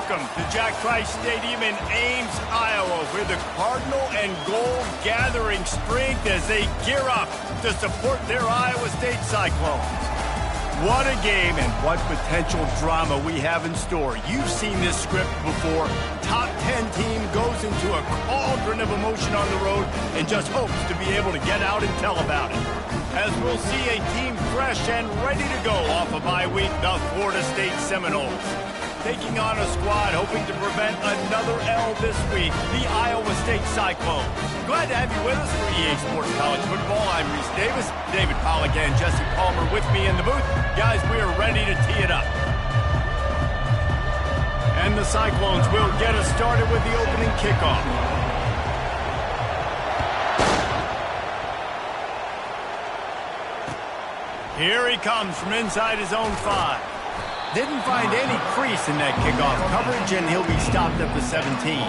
Welcome to Jack Trice Stadium in Ames, Iowa, where the Cardinal and Gold gathering strength as they gear up to support their Iowa State Cyclones. What a game and what potential drama we have in store. You've seen this script before. Top 10 team goes into a cauldron of emotion on the road and just hopes to be able to get out and tell about it. As we'll see a team fresh and ready to go off a bye week, the Florida State Seminoles. Taking on a squad hoping to prevent another L this week, the Iowa State Cyclones. Glad to have you with us for EA Sports College Football. I'm Reese Davis, David Pollack and Jesse Palmer with me in the booth. Guys, we are ready to tee it up. And the Cyclones will get us started with the opening kickoff. Here he comes from inside his own 5. Didn't find any crease in that kickoff coverage, and he'll be stopped at the 17.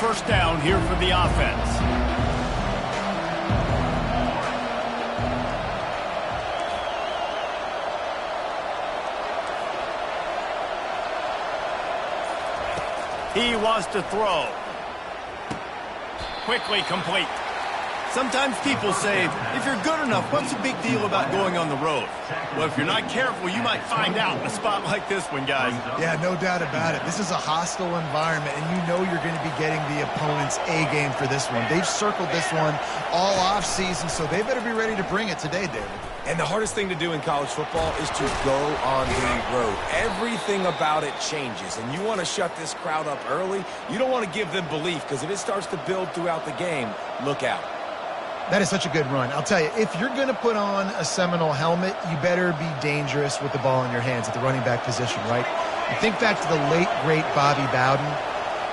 First down here for the offense. He wants to throw. Quickly complete. Sometimes people say, if you're good enough, what's the big deal about going on the road? Well, if you're not careful, you might find out in a spot like this one, guys. Yeah, no doubt about it. This is a hostile environment, and you know you're going to be getting the opponent's A-game for this one. They've circled this one all off-season, so they better be ready to bring it today, David. And the hardest thing to do in college football is to go on the road. Everything about it changes, and you want to shut this crowd up early. You don't want to give them belief, because if it starts to build throughout the game, look out. That is such a good run. I'll tell you, if you're going to put on a Seminole helmet, you better be dangerous with the ball in your hands at the running back position, right? You think back to the late, great Bobby Bowden.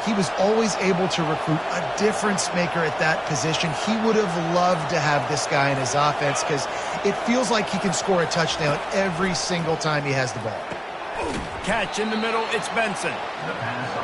He was always able to recruit a difference maker at that position. He would have loved to have this guy in his offense because it feels like he can score a touchdown every single time he has the ball. Catch in the middle, it's Benson.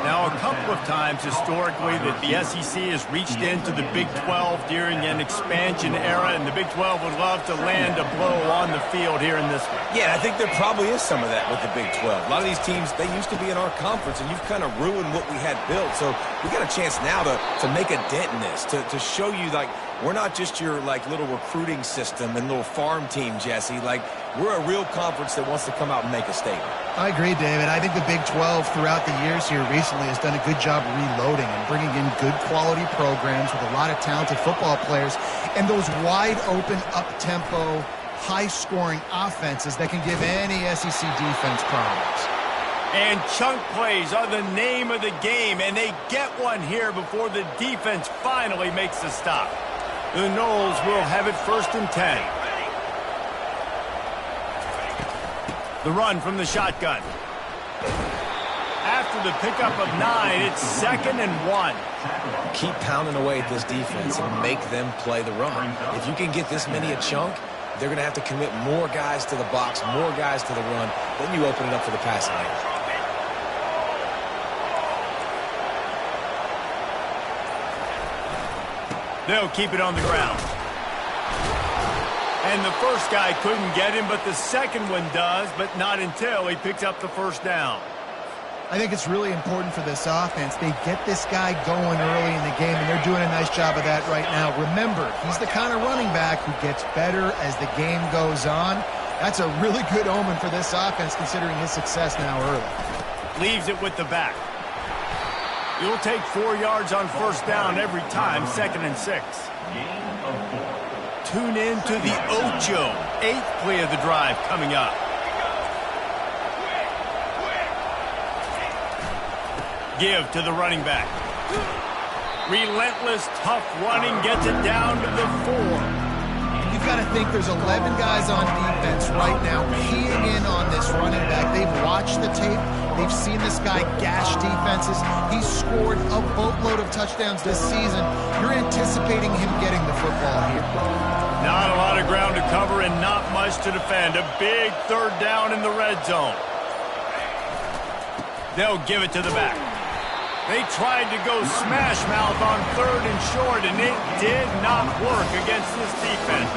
Now, a couple of times historically that the SEC has reached into the Big 12 during an expansion era, and the Big 12 would love to land a blow on the field here in this one. Yeah, I think there probably is some of that with the Big 12. A lot of these teams, they used to be in our conference, and you've kind of ruined what we had built. So we got a chance now to make a dent in this, to show you, like, we're not just your, like, little recruiting system and little farm team, Jesse. Like, we're a real conference that wants to come out and make a statement. I agree, David. I think the Big 12 throughout the years here recently has done a good job reloading and bringing in good quality programs with a lot of talented football players and those wide open, up-tempo, high-scoring offenses that can give any SEC defense problems. And chunk plays are the name of the game, and they get one here before the defense finally makes a stop. The Noles will have it 1st and 10. The run from the shotgun. After the pickup of 9, it's 2nd and 1. Keep pounding away at this defense and make them play the run. If you can get this many a chunk, they're going to have to commit more guys to the box, more guys to the run. Then you open it up for the passing game. They'll keep it on the ground. And the first guy couldn't get him, but the second one does, but not until he picks up the first down. I think it's really important for this offense. They get this guy going early in the game, and they're doing a nice job of that right now. Remember, he's the kind of running back who gets better as the game goes on. That's a really good omen for this offense, considering his success now early. Leaves it with the back. You'll take 4 yards on first down every time, 2nd and 6. Tune in to the Ocho, 8th play of the drive coming up. Give to the running back. Relentless, tough running gets it down to the 4. You've got to think there's 11 guys on defense right now keying in on this running back. They've watched the tape. They've seen this guy gash defenses. He's scored a boatload of touchdowns this season. You're anticipating him getting the football here. Not a lot of ground to cover and not much to defend. A big 3rd down in the red zone. They'll give it to the back. They tried to go smash mouth on 3rd and short, and it did not work against this defense.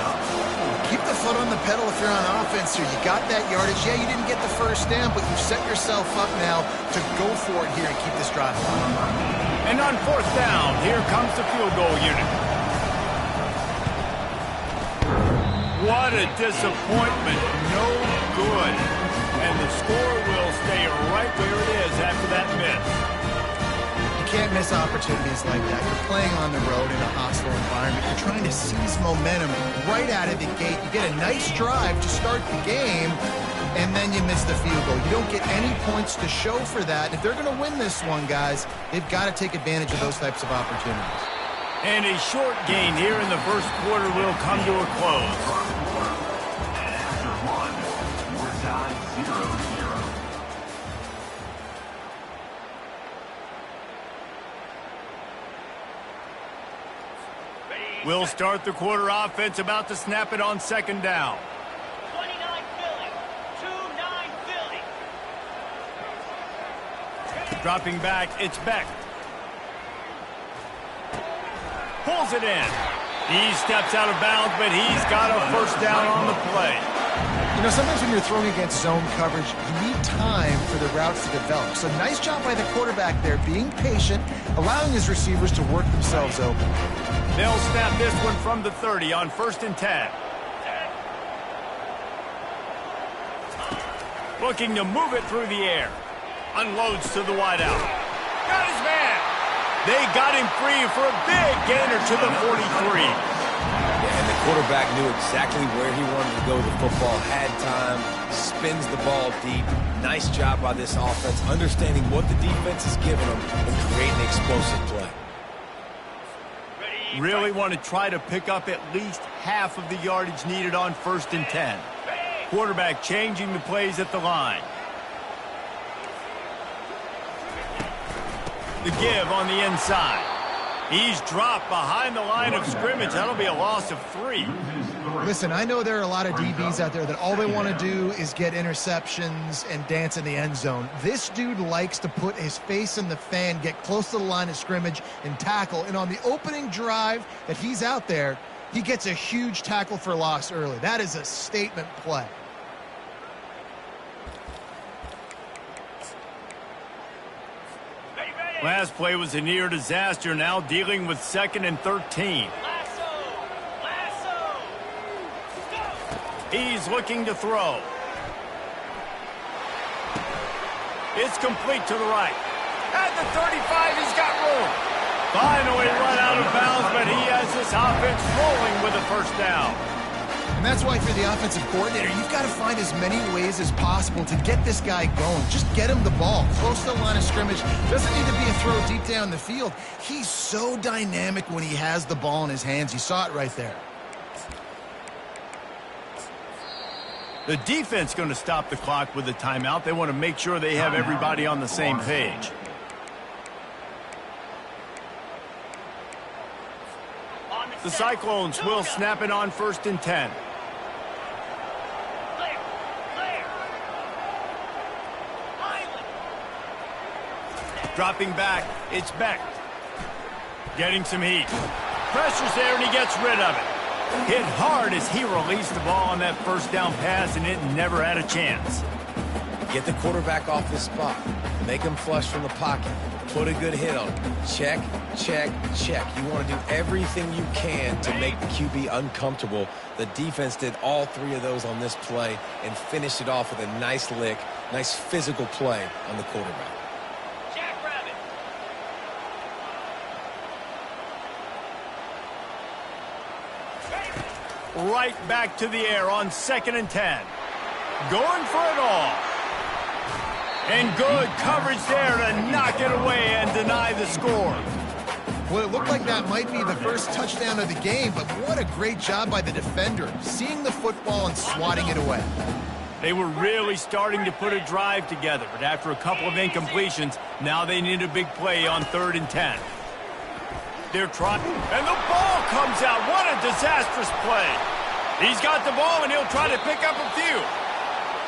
Keep the foot on the pedal if you're on offense here. You got that yardage. Yeah, you didn't get the first down, but you've set yourself up now to go for it here and keep this drive alive. And on 4th down, here comes the field goal unit. What a disappointment. No good. And the score will stay right where it is after that miss. You can't miss opportunities like that. You're playing on the road in a hostile environment. You're trying to seize momentum right out of the gate. You get a nice drive to start the game, and then you miss the field goal. You don't get any points to show for that. If they're going to win this one, guys, they've got to take advantage of those types of opportunities. And a short gain here in the first quarter will come to a close. We'll start the quarter offense, about to snap it on 2nd down. 29 Philly. 2-9 Philly. Dropping back, it's Beck. Pulls it in. He steps out of bounds, but he's got a first down on the play. You know, sometimes when you're throwing against zone coverage, you need time for the routes to develop. So nice job by the quarterback there, being patient, allowing his receivers to work themselves open. They'll snap this one from the 30 on 1st and 10. Looking to move it through the air. Unloads to the wideout. Got his man. They got him free for a big gainer to the 43. Yeah, and the quarterback knew exactly where he wanted to go with the football, had time, spins the ball deep. Nice job by this offense, understanding what the defense is giving them and creating explosive play. Really want to try to pick up at least half of the yardage needed on 1st and 10. Quarterback changing the plays at the line. The give on the inside. He's dropped behind the line of scrimmage. That'll be a loss of 3. Listen, I know there are a lot of DBs out there that all they want to do is get interceptions and dance in the end zone. This dude likes to put his face in the fan, get close to the line of scrimmage, and tackle. And on the opening drive that he's out there, he gets a huge tackle for loss early. That is a statement play. Last play was a near disaster, now dealing with 2nd and 13. He's looking to throw. It's complete to the right. At the 35, he's got room. Finally run out of bounds, but he has this offense rolling with a first down. And that's why for the offensive coordinator, you've got to find as many ways as possible to get this guy going. Just get him the ball close to the line of scrimmage. Doesn't need to be a throw deep down the field. He's so dynamic when he has the ball in his hands. You saw it right there. The defense going to stop the clock with a timeout. They want to make sure they have everybody on the same page. The Cyclones will snap it on 1st and 10. Dropping back, it's Beck. Getting some heat. Pressure's there, and he gets rid of it. Hit hard as he released the ball on that first down pass, and it never had a chance. Get the quarterback off the spot. Make him flush from the pocket. Put a good hit on him. Check, check, check. You want to do everything you can to make the QB uncomfortable. The defense did all 3 of those on this play and finished it off with a nice lick, nice physical play on the quarterback. Right back to the air on 2nd and 10. Going for it all. And good coverage there to knock it away and deny the score. Well, it looked like that might be the first touchdown of the game, but what a great job by the defender, seeing the football and swatting it away. They were really starting to put a drive together, but after a couple of incompletions, now they need a big play on 3rd and 10. They're trying, and the ball comes out. What a disastrous play. He's got the ball, and he'll try to pick up a few.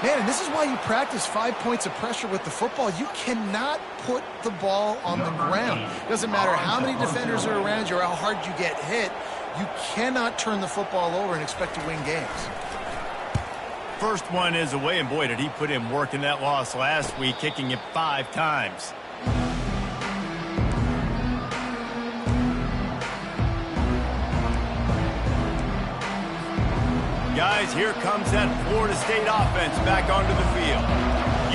Man, and this is why you practice 5 points of pressure with the football. You cannot put the ball on the ground. Doesn't matter how many defenders are around you or how hard you get hit. You cannot turn the football over and expect to win games. First one is away, and boy, did he put in work in that loss last week, kicking it 5 times. Guys, here comes that Florida State offense back onto the field.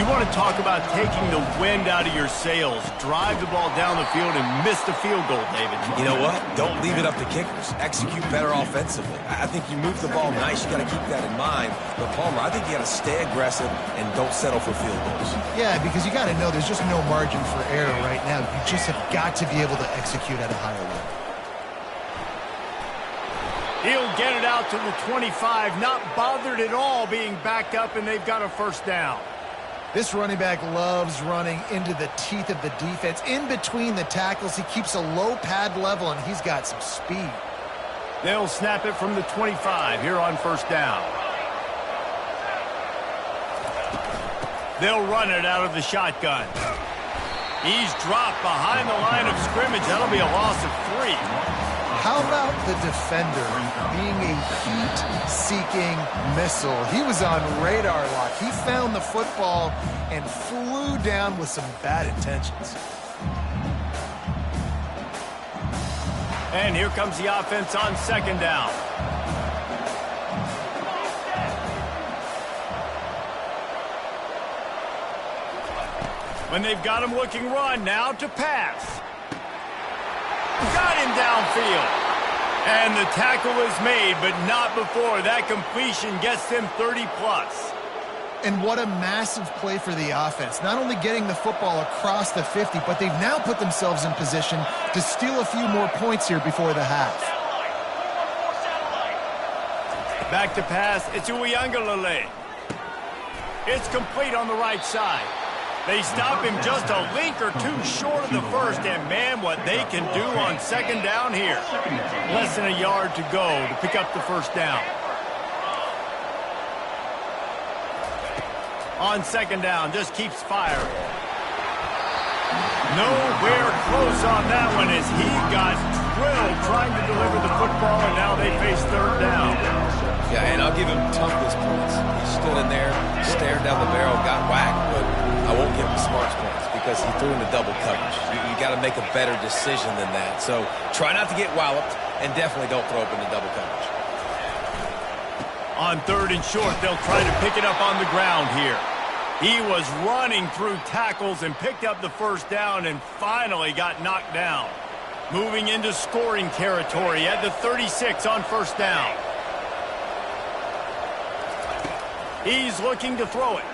You want to talk about taking the wind out of your sails. Drive the ball down the field and miss the field goal, David. You know what? Don't leave it up to kickers. Execute better offensively. I think you move the ball nice. You got to keep that in mind. But, Palmer, I think you got to stay aggressive and don't settle for field goals. Yeah, because you got to know there's just no margin for error right now. You just have got to be able to execute at a higher level. He'll get it out to the 25, not bothered at all being backed up, and they've got a first down. This running back loves running into the teeth of the defense. In between the tackles, he keeps a low pad level, and he's got some speed. They'll snap it from the 25 here on first down. They'll run it out of the shotgun. He's dropped behind the line of scrimmage. That'll be a loss of 3. How about the defender being a heat-seeking missile? He was on radar lock. He found the football and flew down with some bad intentions. And here comes the offense on second down. When they've got him looking run, now to pass. Got him downfield. And the tackle is made, but not before that completion gets them 30-plus. And what a massive play for the offense. Not only getting the football across the 50, but they've now put themselves in position to steal a few more points here before the half. Back to pass. It's Uiagalelei. It's complete on the right side. They stop him just a link or two short of the first, and man, what they can do on second down here. Less than a yard to go to pick up the first down. On second down, just keeps firing. Nowhere close on that one as he got drilled trying to deliver the football, and now they face third down. Yeah, and I'll give him toughness points. He stood in there, stared down the barrel, got whacked, but I won't give him smarts points because he threw into double coverage. You got to make a better decision than that. So try not to get walloped, and definitely don't throw up into double coverage. On third and short, they'll try to pick it up on the ground here. He was running through tackles and picked up the first down and finally got knocked down. Moving into scoring territory at the 36 on first down. He's looking to throw it.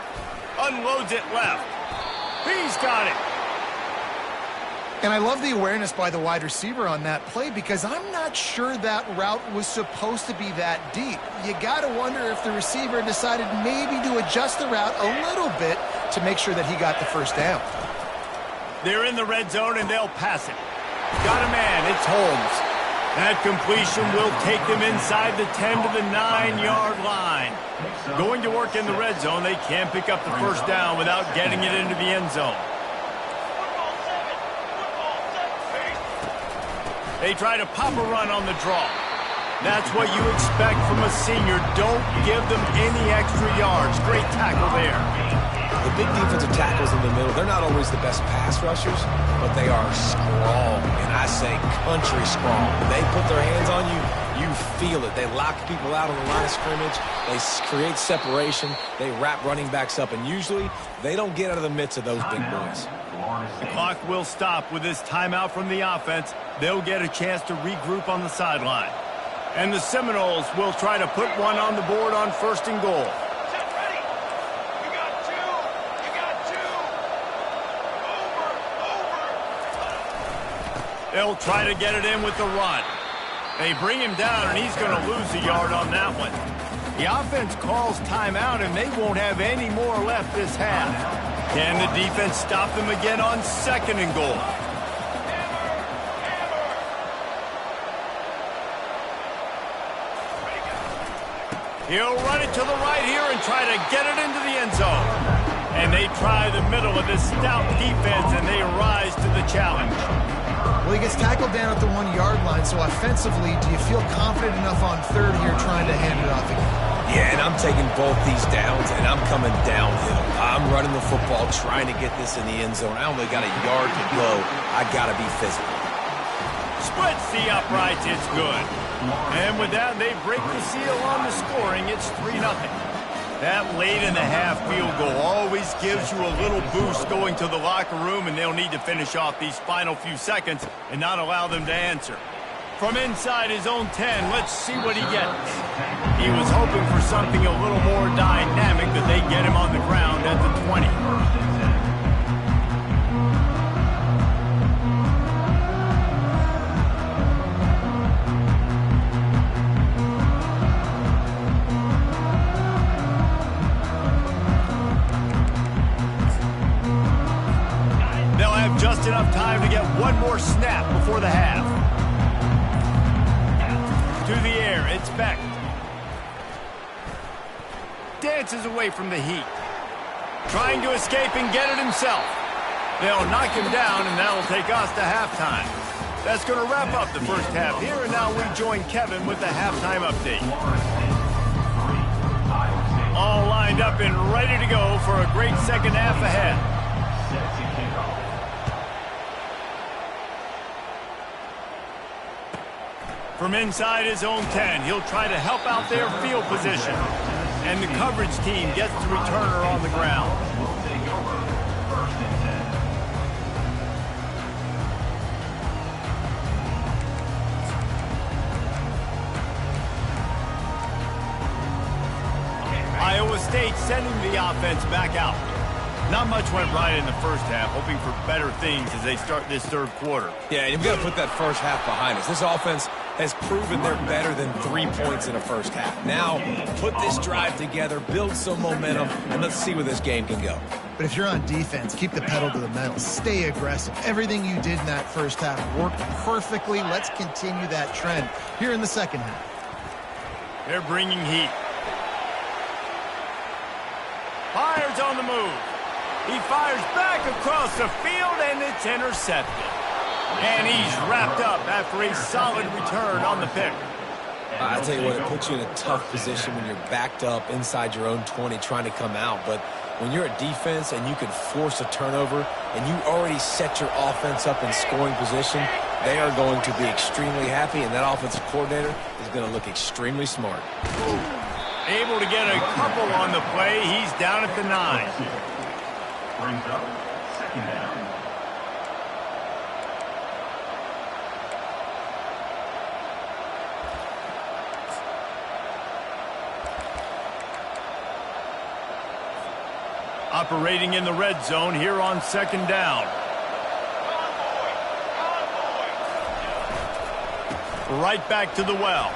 Unloads it left. He's got it. And I love the awareness by the wide receiver on that play because I'm not sure that route was supposed to be that deep. You got to wonder if the receiver decided maybe to adjust the route a little bit to make sure that he got the first down. They're in the red zone and they'll pass it. Got a man. It's Holmes. That completion will take them inside the 10 to the 9-yard line. Going to work in the red zone, they can't pick up the first down without getting it into the end zone. They try to pop a run on the draw. That's what you expect from a senior. Don't give them any extra yards. Great tackle there. The big defensive tackles in the middle, they're not always the best pass rushers, but they are strong, and I say country strong. When they put their hands on you, you feel it. They lock people out on the line of scrimmage. They create separation. They wrap running backs up, and usually they don't get out of the midst of those big boys. The clock will stop with this timeout from the offense. They'll get a chance to regroup on the sideline. And the Seminoles will try to put one on the board on first and goal. They'll try to get it in with the run. They bring him down, and he's going to lose a yard on that one. The offense calls timeout, and they won't have any more left this half. Can the defense stop them again on second and goal? He'll run it to the right here and try to get it into the end zone. And they try the middle of this stout defense, and they rise to the challenge. Well, he gets tackled down at the 1-yard line, so offensively, do you feel confident enough on third here trying to hand it off again? Yeah, and I'm taking both these downs, and I'm coming downhill. I'm running the football, trying to get this in the end zone. I only got a yard to go. I got to be physical. Splits the uprights, it's good. And with that, they break the seal on the scoring. It's 3-0. That late-in-the-half field goal always gives you a little boost going to the locker room, and they'll need to finish off these final few seconds and not allow them to answer. From inside his own 10, let's see what he gets. He was hoping for something a little more dynamic, but they get him on the ground at the 20. Just enough time to get one more snap before the half. To the air, it's Beck. Dances away from the heat. Trying to escape and get it himself. They'll knock him down, and that'll take us to halftime. That's going to wrap up the first half here, and now we join Kevin with the halftime update. All lined up and ready to go for a great second half ahead. From inside his own 10, he'll try to help out their field position. And the coverage team gets the returner on the ground. Iowa State sending the offense back out. Not much went right in the first half, hoping for better things as they start this third quarter. Yeah, you've got to put that first half behind us. This offense has proven they're better than 3 points in a first half. Now, put this drive together, build some momentum, and let's see where this game can go. But if you're on defense, keep the pedal to the metal. Stay aggressive. Everything you did in that first half worked perfectly. Let's continue that trend here in the second half. They're bringing heat. Fires on the move. He fires back across the field, and it's intercepted. And he's wrapped up after a solid return on the pick. I'll tell you what, it puts you in a tough position when you're backed up inside your own 20 trying to come out. But when you're a defense and you can force a turnover and you already set your offense up in scoring position, they are going to be extremely happy, and that offensive coordinator is going to look extremely smart. Able to get a couple on the play. He's down at the 9. Brings up second down. Operating in the red zone here on second down. Right back to the well.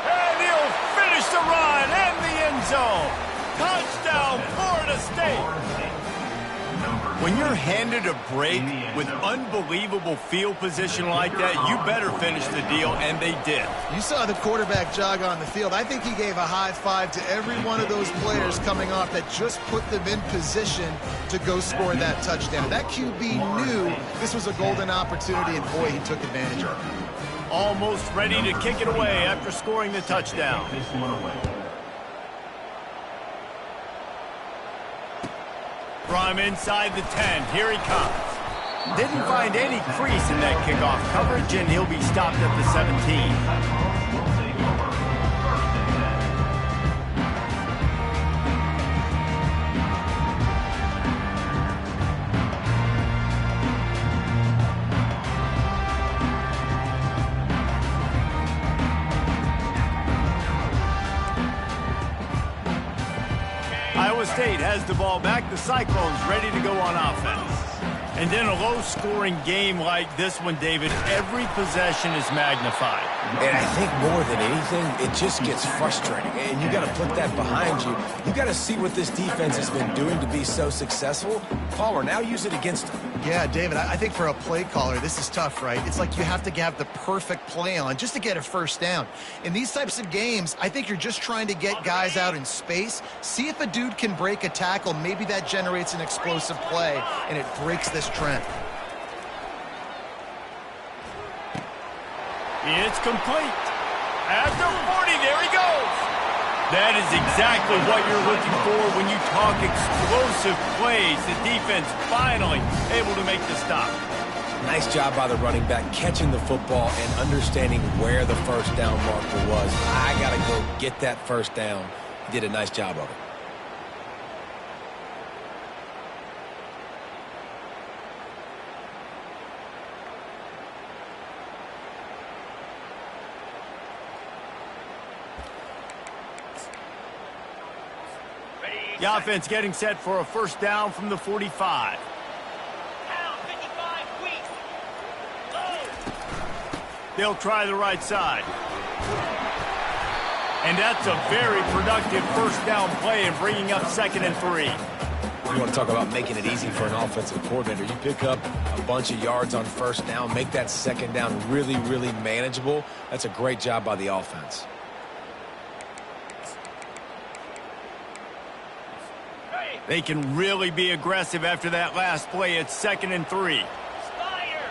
And he'll finish the run and the end zone. Touchdown, Florida State. When you're handed a break with unbelievable field position like that, you better finish the deal, and they did. You saw the quarterback jog on the field. I think he gave a high five to every one of those players coming off that just put them in position to go score that touchdown. That QB knew this was a golden opportunity, and boy, he took advantage of it. Almost ready to kick it away after scoring the touchdown. From inside the 10, here he comes. Didn't find any crease in that kickoff coverage, and he'll be stopped at the 17. Iowa State has the ball back. The Cyclones ready to go on offense. And in a low-scoring game like this one, David, every possession is magnified. And I think more than anything, it just gets frustrating. And you got to put that behind you. You got to see what this defense has been doing to be so successful. Caller, now use it against them. Yeah, David, I think for a play caller, this is tough, right? It's like you have to have the perfect play on just to get a first down. In these types of games, I think you're just trying to get guys out in space, see if a dude can break a tackle. Maybe that generates an explosive play, and it breaks this trend. It's complete. At the 40, there he goes. That is exactly what you're looking for when you talk explosive plays. The defense finally able to make the stop. Nice job by the running back catching the football and understanding where the first down marker was. I got to go get that first down. He did a nice job of it. The offense getting set for a first down from the 45. Down 55, weak. Low. They'll try the right side. And that's a very productive first down play and bringing up 2nd and 3. You want to talk about making it easy for an offensive coordinator. You pick up a bunch of yards on first down, make that second down really, really manageable. That's a great job by the offense. They can really be aggressive after that last play. It's 2nd and 3. Spire.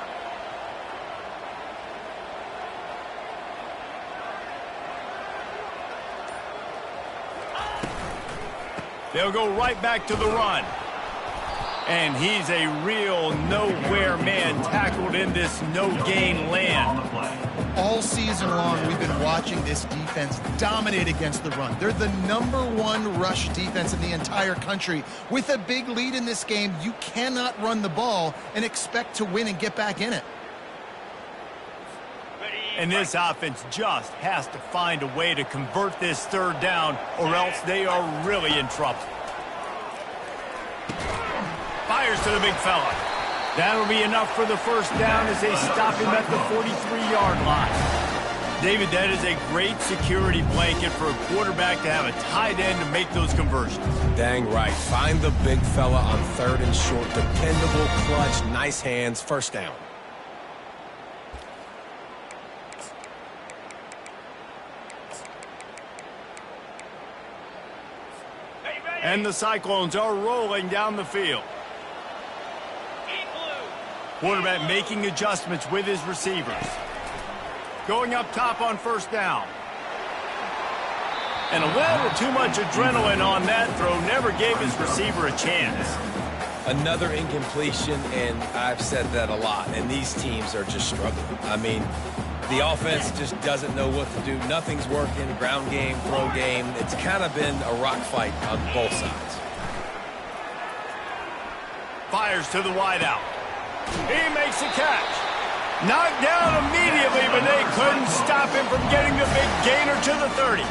They'll go right back to the run. And he's a real nowhere man tackled in this no-gain land. All season long, we've been watching this defense dominate against the run. They're the #1 rush defense in the entire country. With a big lead in this game, you cannot run the ball and expect to win and get back in it. And this offense just has to find a way to convert this third down, or else they are really in trouble. Fires to the big fella. That'll be enough for the first down as they stop him at the 43-yard line. David, that is a great security blanket for a quarterback to have a tight end to make those conversions. Dang right. Find the big fella on 3rd and short. Dependable, clutch, nice hands, first down. And the Cyclones are rolling down the field. Quarterback making adjustments with his receivers. Going up top on first down. And a little too much adrenaline on that throw. Never gave his receiver a chance. Another incompletion, and I've said that a lot, and these teams are just struggling. I mean, the offense just doesn't know what to do. Nothing's working. Ground game, throw game. It's kind of been a rock fight on both sides. Fires to the wideout. He makes a catch. Knocked down immediately, but they couldn't stop him from getting the big gainer to the 30.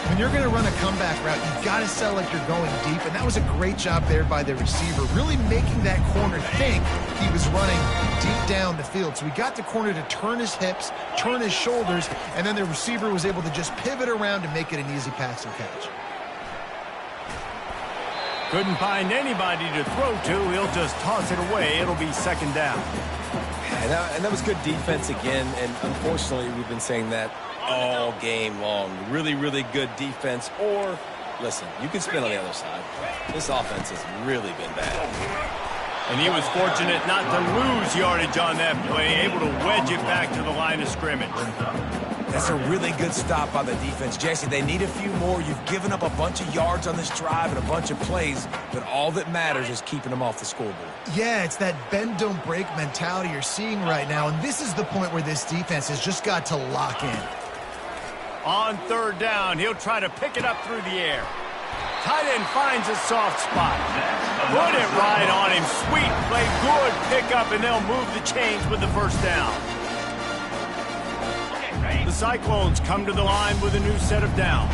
When you're going to run a comeback route, you've got to sell like you're going deep, and that was a great job there by the receiver, really making that corner think he was running deep down the field. So he got the corner to turn his hips, turn his shoulders, and then the receiver was able to just pivot around and make it an easy pass and catch. Couldn't find anybody to throw to. He'll just toss it away. It'll be 2nd down. And that was good defense again, and unfortunately we've been saying that all game long. Really, really good defense. Or, listen, you can spin on the other side. This offense has really been bad. And he was fortunate not to lose yardage on that play, able to wedge it back to the line of scrimmage. That's a really good stop by the defense. Jesse, they need a few more. You've given up a bunch of yards on this drive and a bunch of plays, but all that matters is keeping them off the scoreboard. Yeah, it's that bend, don't break mentality you're seeing right now, and this is the point where this defense has just got to lock in. On 3rd down, he'll try to pick it up through the air. Tight end finds a soft spot. Put it right on him. Sweet play, good pickup, and they'll move the chains with the first down. The Cyclones come to the line with a new set of downs.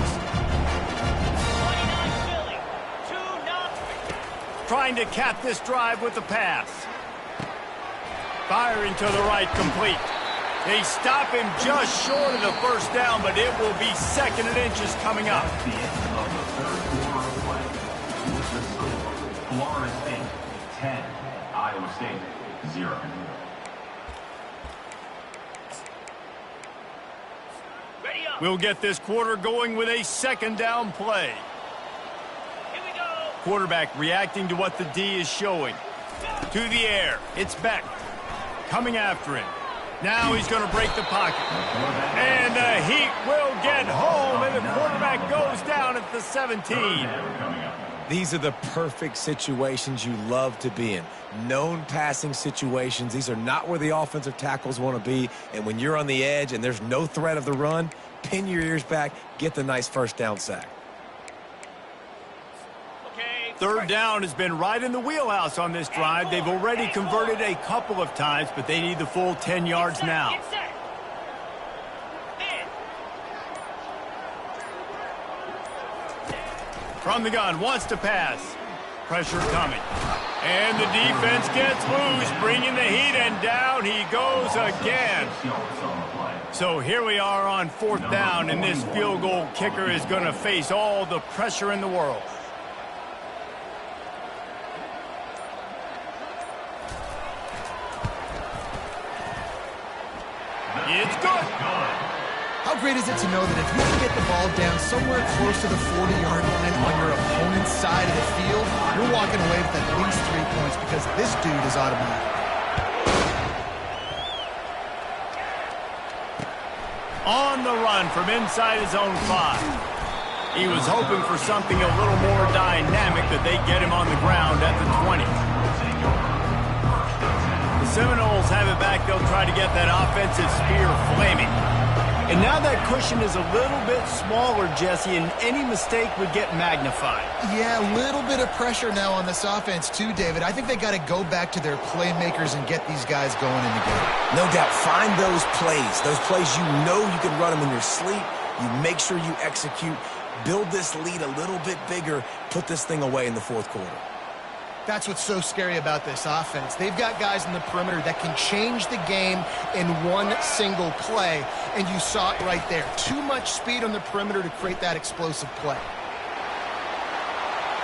29 Philly. 2-0. Trying to cap this drive with the pass. Firing to the right, complete. They stop him just short of the first down, but it will be 2nd and inches coming up. That's the end of the third quarter of play. With the score, Florida State 10, Iowa State 0. Ready up. We'll get this quarter going with a 2nd down play. Here we go. Quarterback reacting to what the D is showing. To the air. It's Beck. Coming after him. Now he's going to break the pocket. And the Heat will get home, and the quarterback goes down at the 17. These are the perfect situations you love to be in. Known passing situations. These are not where the offensive tackles want to be. And when you're on the edge and there's no threat of the run, pin your ears back, get the nice 1st down sack. Okay. 3rd down has been right in the wheelhouse on this drive. They've already converted a couple of times, but they need the full 10 yards now. Get set. In. From the gun, wants to pass. Pressure coming. And the defense gets loose, bringing the Heat, and down he goes again. So here we are on 4th down, and this field goal kicker is going to face all the pressure in the world. It's good. How great is it to know that if you can get the ball down somewhere close to the 40-yard line on your opponent's side of the field, you're walking away with at least 3 points because this dude is automatic. On the run from inside his own 5. He was hoping for something a little more dynamic, that they get him on the ground at the 20. The Seminoles have it back. They'll try to get that offensive spear flaming. And now that cushion is a little bit smaller, Jesse, and any mistake would get magnified. Yeah, a little bit of pressure now on this offense too, David. I think they got to go back to their playmakers and get these guys going in the game. No doubt, find those plays you know you can run them in your sleep. You make sure you execute, build this lead a little bit bigger, put this thing away in the 4th quarter. That's what's so scary about this offense. They've got guys in the perimeter that can change the game in one single play, and you saw it right there. Too much speed on the perimeter to create that explosive play.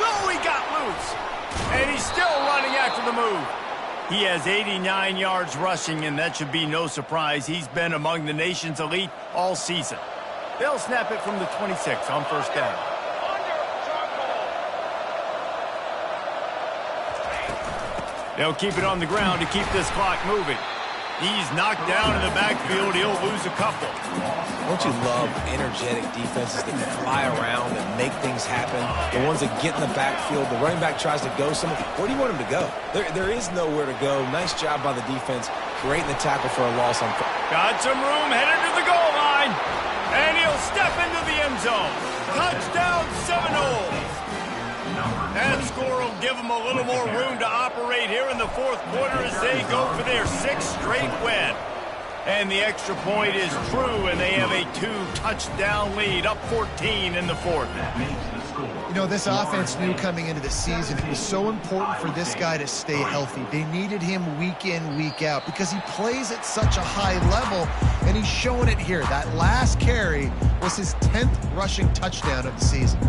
Oh, he got loose, and he's still running after the move. He has 89 yards rushing, and that should be no surprise. He's been among the nation's elite all season. They'll snap it from the 26 on 1st down. They'll keep it on the ground to keep this clock moving. He's knocked down in the backfield. He'll lose a couple. Don't you love energetic defenses that fly around and make things happen? The ones that get in the backfield, the running back tries to go somewhere. Where do you want him to go? There is nowhere to go. Nice job by the defense, creating the tackle for a loss on. Got some room, headed to the goal line. And he'll step into the end zone. Touchdown, Seminoles. That score will give them a little more room to operate here in the 4th quarter as they go for their 6th straight win. And the extra point is true, and they have a 2-touchdown lead, up 14 in the 4th. You know, this offense knew coming into the season it was so important for this guy to stay healthy. They needed him week in, week out because he plays at such a high level, and he's showing it here. That last carry was his 10th rushing touchdown of the season.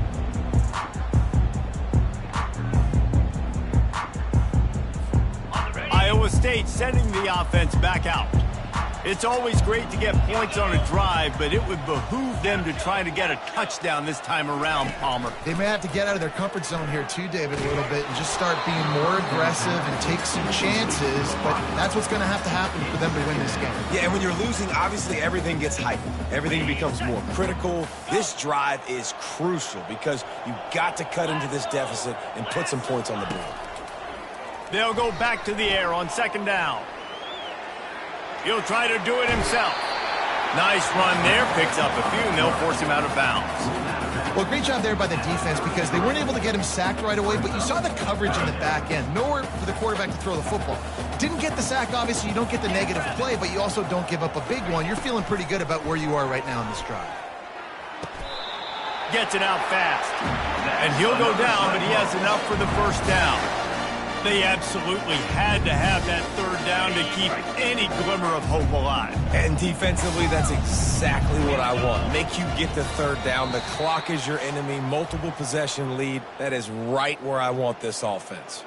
Iowa State sending the offense back out. It's always great to get points on a drive, but it would behoove them to try to get a touchdown this time around, Palmer. They may have to get out of their comfort zone here too, David, a little bit and just start being more aggressive and take some chances, but that's what's going to happen for them to win this game. Yeah, and when you're losing, obviously everything gets heightened. Everything becomes more critical. This drive is crucial because you've got to cut into this deficit and put some points on the board. They'll go back to the air on 2nd down. He'll try to do it himself. Nice run there, picks up a few, and they'll force him out of bounds. Well, great job there by the defense because they weren't able to get him sacked right away, but you saw the coverage in the back end. Nowhere for the quarterback to throw the football. Didn't get the sack, obviously. You don't get the negative play, but you also don't give up a big one. You're feeling pretty good about where you are right now in this drive. Gets it out fast. And he'll go down, but he has enough for the 1st down. They absolutely had to have that 3rd down to keep any glimmer of hope alive. And defensively, that's exactly what I want. Make you get the third down. The clock is your enemy. Multiple possession lead. That is right where I want this offense.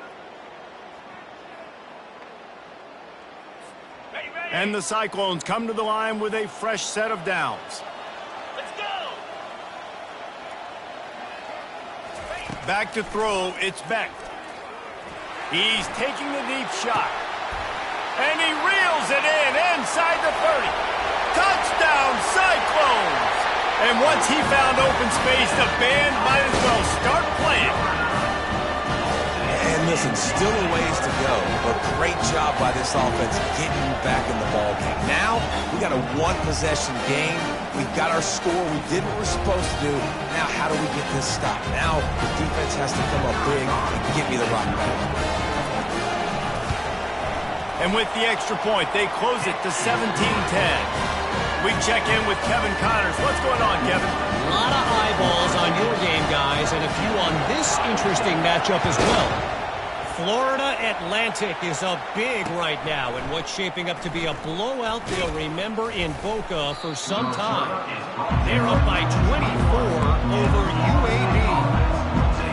And the Cyclones come to the line with a fresh set of downs. Let's go. Back to throw, it's Beck. He's taking the deep shot. And he reels it in inside the 30. Touchdown, Cyclones! And once he found open space, the band might as well start playing. And listen, still a ways to go, but great job by this offense getting you back in the ballgame. Now, we got a one-possession game. We've got our score. We did what we're supposed to do. Now, how do we get this stopped? Now, the defense has to come up big and get me the rock back. And with the extra point, they close it to 17-10. We check in with Kevin Connors. What's going on, Kevin? A lot of eyeballs on your game, guys, and a few on this interesting matchup as well. Florida Atlantic is up big right now in what's shaping up to be a blowout they'll remember in Boca for some time. They're up by 24 over UAB.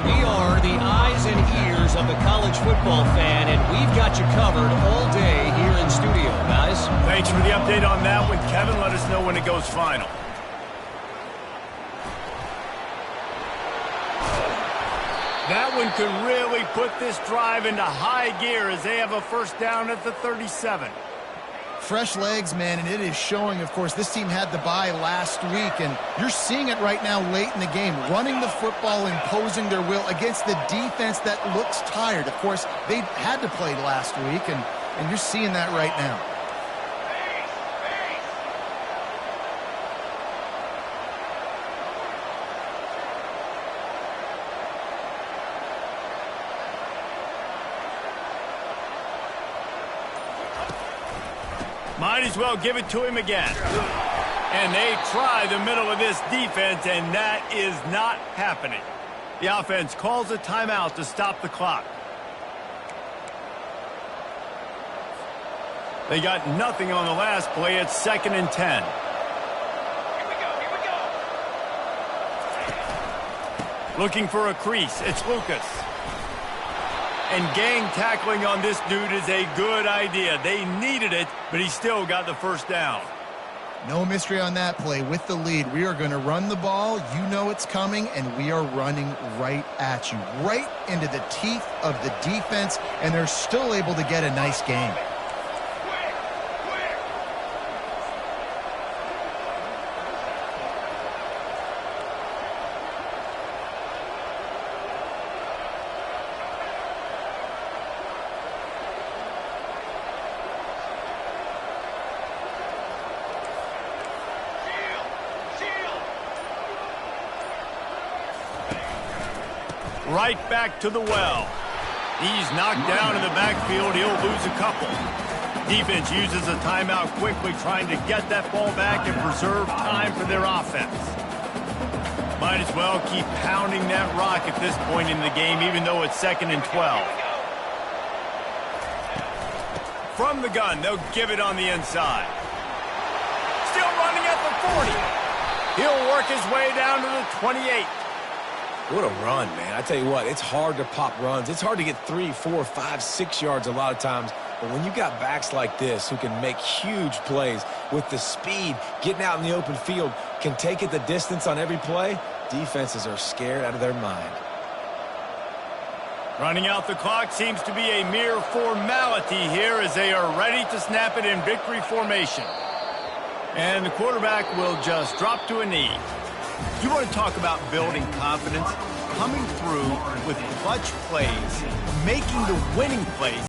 We are the eyes and ears of the college football fan, and we've got you covered all day here in studio, guys. Thanks for the update on that one, Kevin. Let us know when it goes final. That one could really put this drive into high gear as they have a first down at the 37. Fresh legs, man, and it is showing, of course, this team had the bye last week, and you're seeing it right now late in the game, running the football, imposing their will against the defense that looks tired. Of course, they had to play last week, and you're seeing that right now. Might as well give it to him again. And they try the middle of this defense, and that is not happening. The offense calls a timeout to stop the clock. They got nothing on the last play. It's 2nd and 10. Here we go. Looking for a crease. It's Lucas. And gang tackling on this dude is a good idea. They needed it, but he still got the first down. No mystery on that play. With the lead, we are going to run the ball. You know it's coming, and we are running right at you, right into the teeth of the defense, and they're still able to get a nice game. Right back to the well. He's knocked down in the backfield. He'll lose a couple. Defense uses a timeout quickly, trying to get that ball back and preserve time for their offense. Might as well keep pounding that rock at this point in the game, even though it's 2nd and 12. From the gun, they'll give it on the inside. Still running at the 40. He'll work his way down to the 28. What a run, man. I tell you what, it's hard to pop runs. It's hard to get 3, 4, 5, 6 yards a lot of times. But when you got backs like this who can make huge plays with the speed, getting out in the open field, can take it the distance on every play, defenses are scared out of their mind. Running out the clock seems to be a mere formality here as they are ready to snap it in victory formation. And the quarterback will just drop to a knee. You want to talk about building confidence? Coming through with clutch plays, making the winning plays.